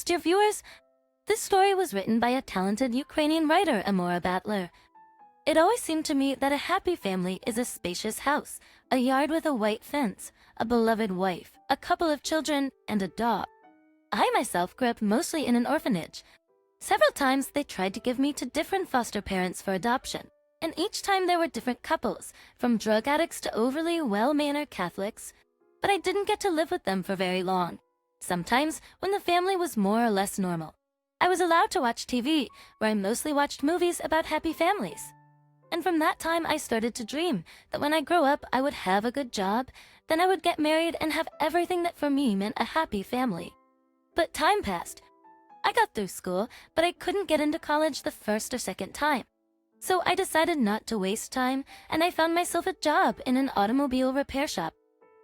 Dear viewers, this story was written by a talented Ukrainian writer, Amora Batler. It always seemed to me that a happy family is a spacious house, a yard with a white fence, a beloved wife, a couple of children, and a dog. I myself grew up mostly in an orphanage. Several times they tried to give me to different foster parents for adoption, and each time there were different couples, from drug addicts to overly well-mannered Catholics, but I didn't get to live with them for very long. Sometimes, when the family was more or less normal, I was allowed to watch TV, where I mostly watched movies about happy families. And from that time, I started to dream that when I grow up, I would have a good job, then I would get married and have everything that for me meant a happy family. But time passed. I got through school, but I couldn't get into college the first or second time. So I decided not to waste time, and I found myself a job in an automobile repair shop.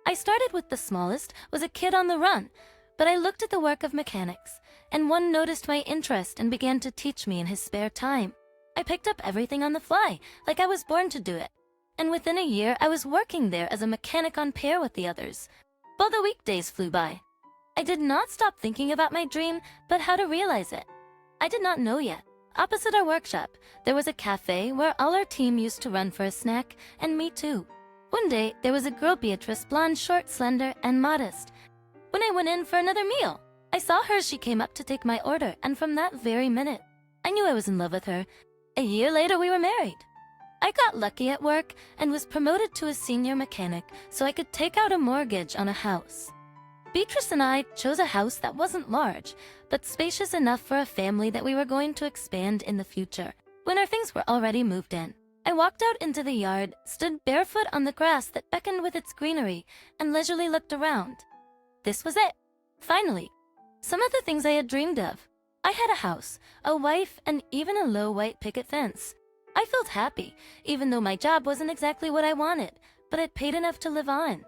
I started with the smallest, was a kid on the run, but I looked at the work of mechanics, and one noticed my interest and began to teach me in his spare time. I picked up everything on the fly, like I was born to do it. And within a year, I was working there as a mechanic on pair with the others. While the weekdays flew by, I did not stop thinking about my dream, but how to realize it. I did not know yet. Opposite our workshop, there was a cafe where all our team used to run for a snack, and me too. One day, there was a girl, Beatrice, blonde, short, slender, and modest. When I went in for another meal, I saw her as she came up to take my order, and from that very minute, I knew I was in love with her. A year later, we were married. I got lucky at work and was promoted to a senior mechanic so I could take out a mortgage on a house. Beatrice and I chose a house that wasn't large, but spacious enough for a family that we were going to expand in the future. When our things were already moved in, I walked out into the yard, stood barefoot on the grass that beckoned with its greenery, and leisurely looked around. This was it. Finally, some of the things I had dreamed of. I had a house, a wife, and even a low white picket fence. I felt happy, even though my job wasn't exactly what I wanted, but it paid enough to live on.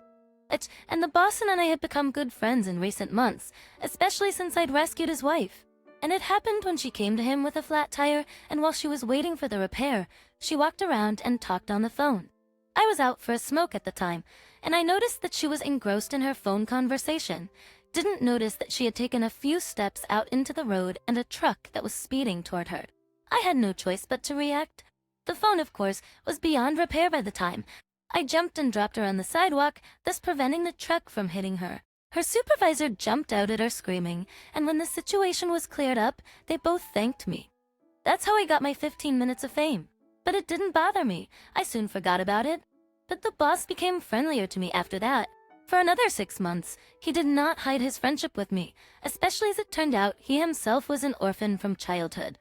And the boss and I had become good friends in recent months, especially since I'd rescued his wife. And it happened when she came to him with a flat tire, and while she was waiting for the repair, she walked around and talked on the phone. I was out for a smoke at the time, and I noticed that she was engrossed in her phone conversation. Didn't notice that she had taken a few steps out into the road and a truck that was speeding toward her. I had no choice but to react. The phone, of course, was beyond repair by the time. I jumped and dropped her on the sidewalk, thus preventing the truck from hitting her. Her supervisor jumped out at her screaming, and when the situation was cleared up, they both thanked me. That's how I got my 15 minutes of fame. But it didn't bother me. I soon forgot about it. But the boss became friendlier to me after that. For another 6 months, he did not hide his friendship with me, especially as it turned out he himself was an orphan from childhood.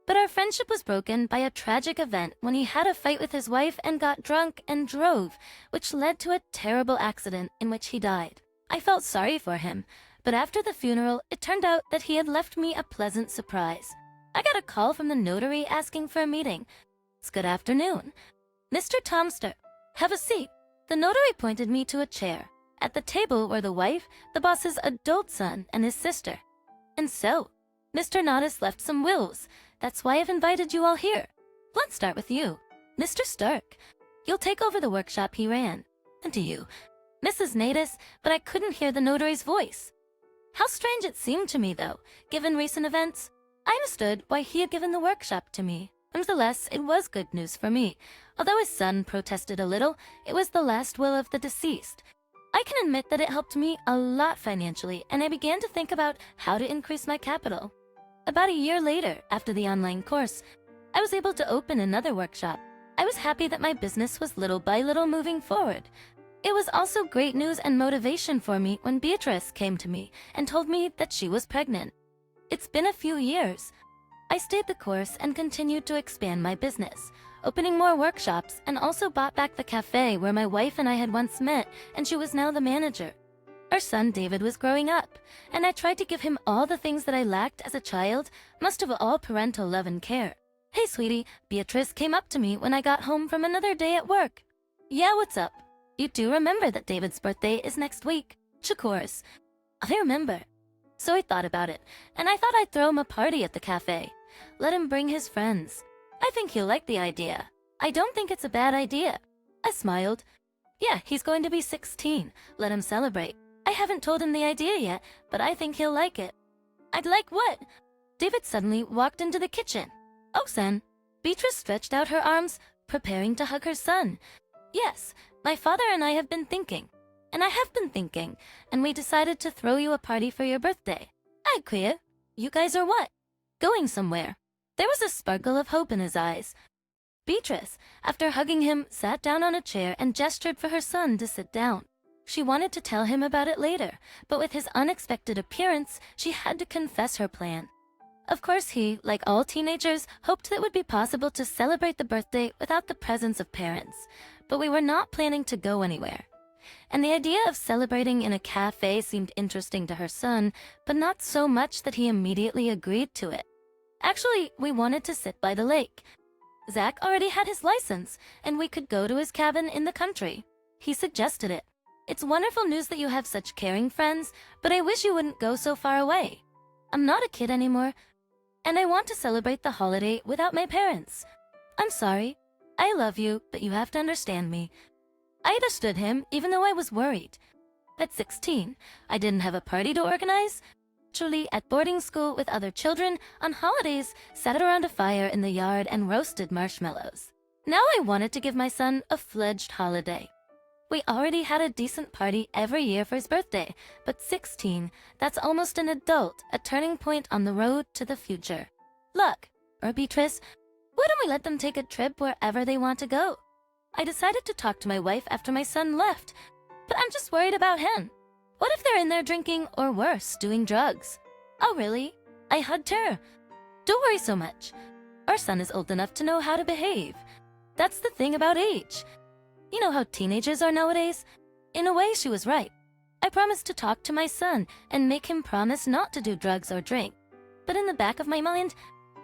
But our friendship was broken by a tragic event when he had a fight with his wife and got drunk and drove, which led to a terrible accident in which he died. I felt sorry for him, but after the funeral, it turned out that he had left me a pleasant surprise. I got a call from the notary asking for a meeting. It's good afternoon. Mr. Tomster, have a seat. The notary pointed me to a chair. At the table were the wife, the boss's adult son, and his sister. And so, Mr. Nadas left some wills. That's why I've invited you all here. Let's start with you, Mr. Stark. You'll take over the workshop he ran. And to you, Mrs. Nadas, but I couldn't hear the notary's voice. How strange it seemed to me, though, given recent events. I understood why he had given the workshop to me. Nevertheless, it was good news for me. Although his son protested a little, it was the last will of the deceased. I can admit that it helped me a lot financially, and I began to think about how to increase my capital. About a year later, after the online course, I was able to open another workshop. I was happy that my business was little by little moving forward. It was also great news and motivation for me when Beatrice came to me and told me that she was pregnant. It's been a few years. I stayed the course and continued to expand my business, opening more workshops, and also bought back the cafe where my wife and I had once met, and she was now the manager. Our son David was growing up, and I tried to give him all the things that I lacked as a child, most of all parental love and care. Hey sweetie, Beatrice came up to me when I got home from another day at work. Yeah, what's up? You do remember that David's birthday is next week? Of course. I remember. So I thought about it, and I thought I'd throw him a party at the cafe. Let him bring his friends. I think he'll like the idea. I don't think it's a bad idea. I smiled. Yeah, he's going to be 16. Let him celebrate. I haven't told him the idea yet, but I think he'll like it. I'd like what? David suddenly walked into the kitchen. Oh, son. Beatrice stretched out her arms, preparing to hug her son. Yes, my father and I have been thinking. And I have been thinking, and we decided to throw you a party for your birthday. I queer. You guys are what? Going somewhere. There was a sparkle of hope in his eyes. Beatrice, after hugging him, sat down on a chair and gestured for her son to sit down. She wanted to tell him about it later, but with his unexpected appearance, she had to confess her plan. Of course he, like all teenagers, hoped that it would be possible to celebrate the birthday without the presence of parents, but we were not planning to go anywhere. And the idea of celebrating in a cafe seemed interesting to her son, but not so much that he immediately agreed to it. Actually, we wanted to sit by the lake. Zach already had his license, and we could go to his cabin in the country. He suggested it. It's wonderful news that you have such caring friends, but I wish you wouldn't go so far away. I'm not a kid anymore, and I want to celebrate the holiday without my parents. I'm sorry. I love you, but you have to understand me. I understood him, even though I was worried. At 16, I didn't have a party to organize. Actually, at boarding school with other children, on holidays, sat around a fire in the yard and roasted marshmallows. Now I wanted to give my son a fledged holiday. We already had a decent party every year for his birthday, but 16, that's almost an adult, a turning point on the road to the future. Look, Beatrice, why don't we let them take a trip wherever they want to go? I decided to talk to my wife after my son left, but I'm just worried about him. What if they're in there drinking, or worse, doing drugs? Oh, really? I hugged her. Don't worry so much. Our son is old enough to know how to behave. That's the thing about age. You know how teenagers are nowadays? In a way, she was right. I promised to talk to my son and make him promise not to do drugs or drink. But in the back of my mind,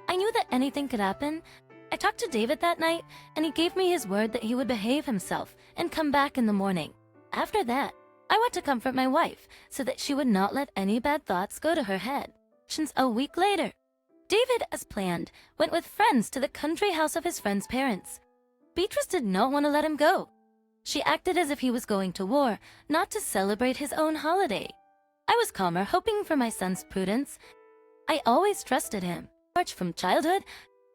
I knew that anything could happen. I talked to David that night, and he gave me his word that he would behave himself and come back in the morning. After that, I went to comfort my wife so that she would not let any bad thoughts go to her head. Since a week later, David, as planned, went with friends to the country house of his friend's parents. Beatrice did not want to let him go. She acted as if he was going to war, not to celebrate his own holiday. I was calmer, hoping for my son's prudence. I always trusted him. From childhood,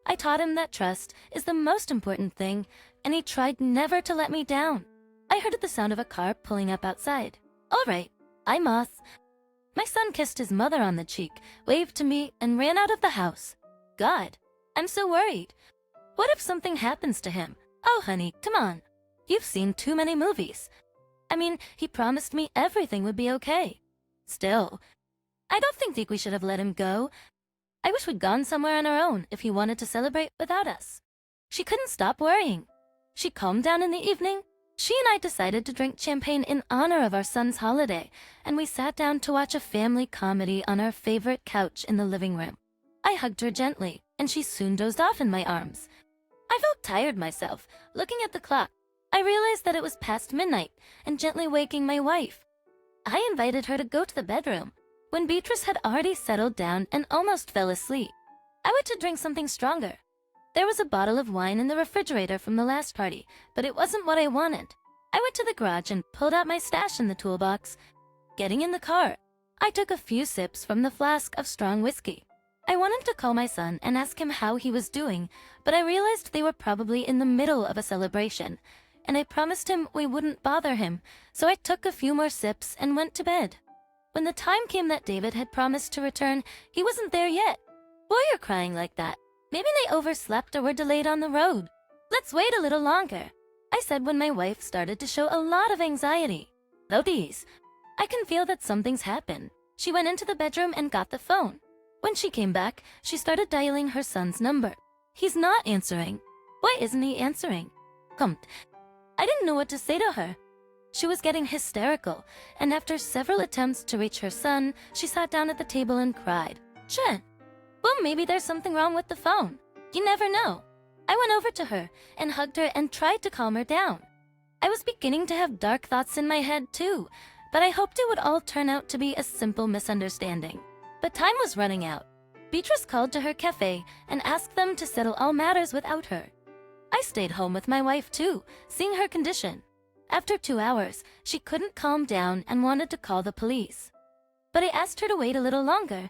I taught him that trust is the most important thing, and he tried never to let me down. I heard the sound of a car pulling up outside. All right, I'm off. My son kissed his mother on the cheek, waved to me, and ran out of the house. God, I'm so worried. What if something happens to him? Oh, honey, come on. You've seen too many movies. I mean, he promised me everything would be okay. Still, I don't think we should have let him go. I wish we'd gone somewhere on our own if he wanted to celebrate without us. She couldn't stop worrying. She calmed down in the evening. She and I decided to drink champagne in honor of our son's holiday, and we sat down to watch a family comedy on our favorite couch in the living room. I hugged her gently, and she soon dozed off in my arms. I felt tired myself. Looking at the clock, I realized that it was past midnight, and gently waking my wife. I invited her to go to the bedroom, when Beatrice had already settled down and almost fell asleep. I went to drink something stronger. There was a bottle of wine in the refrigerator from the last party, but it wasn't what I wanted. I went to the garage and pulled out my stash in the toolbox. Getting in the car, I took a few sips from the flask of strong whiskey. I wanted to call my son and ask him how he was doing, but I realized they were probably in the middle of a celebration, and I promised him we wouldn't bother him, so I took a few more sips and went to bed. When the time came that David had promised to return, he wasn't there yet. Why are you crying like that? Maybe they overslept or were delayed on the road. Let's wait a little longer, I said when my wife started to show a lot of anxiety. Ladies, I can feel that something's happened. She went into the bedroom and got the phone. When she came back, she started dialing her son's number. He's not answering. Why isn't he answering? I didn't know what to say to her. She was getting hysterical, and after several attempts to reach her son, she sat down at the table and cried. Chen, well, maybe there's something wrong with the phone. You never know. I went over to her and hugged her and tried to calm her down. I was beginning to have dark thoughts in my head too, but I hoped it would all turn out to be a simple misunderstanding. But time was running out. Beatrice called to her cafe and asked them to settle all matters without her. I stayed home with my wife too, seeing her condition. After 2 hours, she couldn't calm down and wanted to call the police. But I asked her to wait a little longer.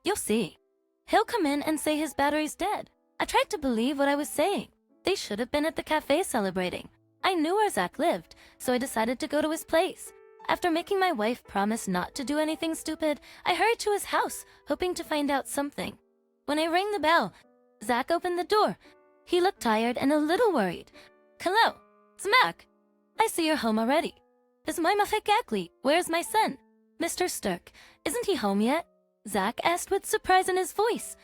You'll see. He'll come in and say his battery's dead. I tried to believe what I was saying. They should have been at the cafe celebrating. I knew where Zach lived, so I decided to go to his place. After making my wife promise not to do anything stupid, I hurried to his house, hoping to find out something. When I rang the bell, Zach opened the door. He looked tired and a little worried. "Hello, it's Mac. I see you're home already. Is my mafekakli? Where's my son? Mr. Sturk, isn't he home yet?" Zach asked with surprise in his voice.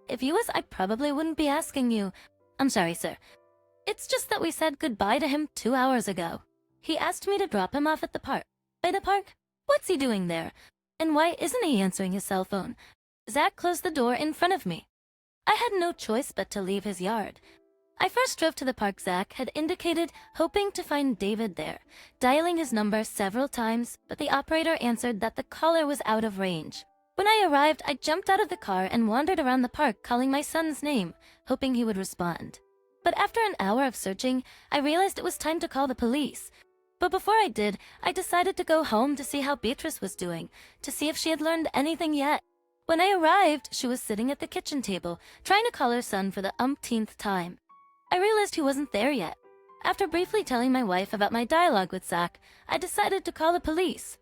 "If he was, I probably wouldn't be asking you. I'm sorry, sir. It's just that we said goodbye to him 2 hours ago. He asked me to drop him off at the park." "By the park? What's he doing there? And why isn't he answering his cell phone?" Zach closed the door in front of me. I had no choice but to leave his yard. I first drove to the park Zach had indicated, hoping to find David there, dialing his number several times, but the operator answered that the caller was out of range. When I arrived, I jumped out of the car and wandered around the park calling my son's name, hoping he would respond. But after an hour of searching, I realized it was time to call the police. But before I did, I decided to go home to see how Beatrice was doing, to see if she had learned anything yet. When I arrived, she was sitting at the kitchen table, trying to call her son for the umpteenth time. I realized he wasn't there yet. After briefly telling my wife about my dialogue with Zach, I decided to call the police.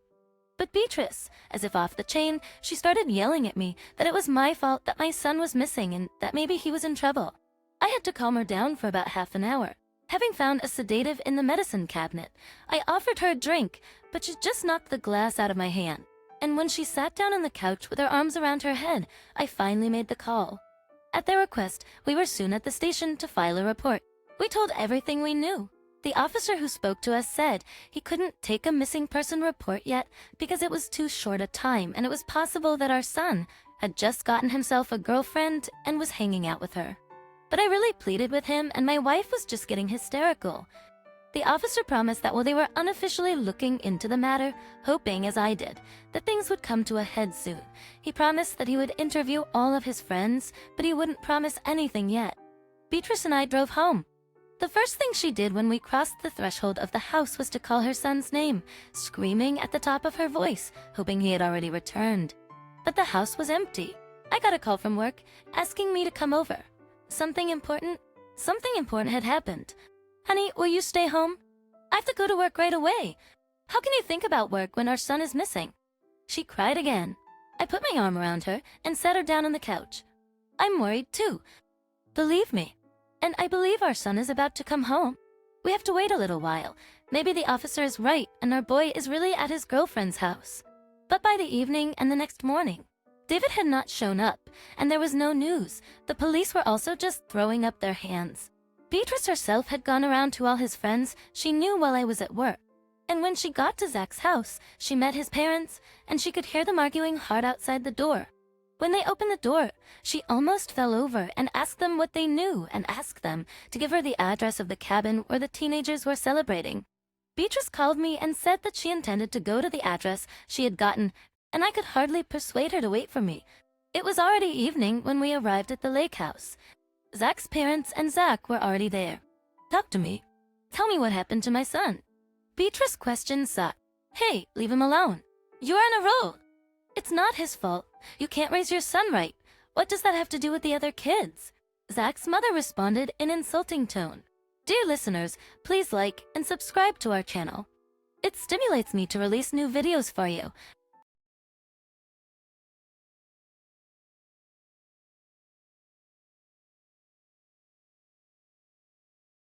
But Beatrice, as if off the chain, she started yelling at me that it was my fault that my son was missing and that maybe he was in trouble. I had to calm her down for about half an hour. Having found a sedative in the medicine cabinet, I offered her a drink, but she just knocked the glass out of my hand. And when she sat down on the couch with her arms around her head, I finally made the call. At their request, we were soon at the station to file a report. We told everything we knew. The officer who spoke to us said he couldn't take a missing person report yet because it was too short a time and it was possible that our son had just gotten himself a girlfriend and was hanging out with her. But I really pleaded with him and my wife was just getting hysterical. The officer promised that while they were unofficially looking into the matter, hoping, as I did, that things would come to a head soon, he promised that he would interview all of his friends, but he wouldn't promise anything yet. Beatrice and I drove home. The first thing she did when we crossed the threshold of the house was to call her son's name, screaming at the top of her voice, hoping he had already returned. But the house was empty. I got a call from work asking me to come over. Something important had happened. "Honey, will you stay home? I have to go to work right away. How can you think about work when our son is missing?" She cried again. I put my arm around her and sat her down on the couch. "I'm worried too. Believe me. And I believe our son is about to come home. We have to wait a little while. Maybe the officer is right and our boy is really at his girlfriend's house." But by the evening and the next morning, David had not shown up, and there was no news. The police were also just throwing up their hands. Beatrice herself had gone around to all his friends she knew while I was at work. And when she got to Zach's house, she met his parents, and she could hear them arguing hard outside the door. When they opened the door, she almost fell over and asked them what they knew and asked them to give her the address of the cabin where the teenagers were celebrating. Beatrice called me and said that she intended to go to the address she had gotten, and I could hardly persuade her to wait for me. It was already evening when we arrived at the lake house. Zach's parents and Zach were already there. "Talk to me. Tell me what happened to my son." Beatrice questioned Zach. "Hey, leave him alone. You're on a roll. It's not his fault. You can't raise your son right. What does that have to do with the other kids?" Zach's mother responded in insulting tone. Dear listeners, please like and subscribe to our channel. It stimulates me to release new videos for you.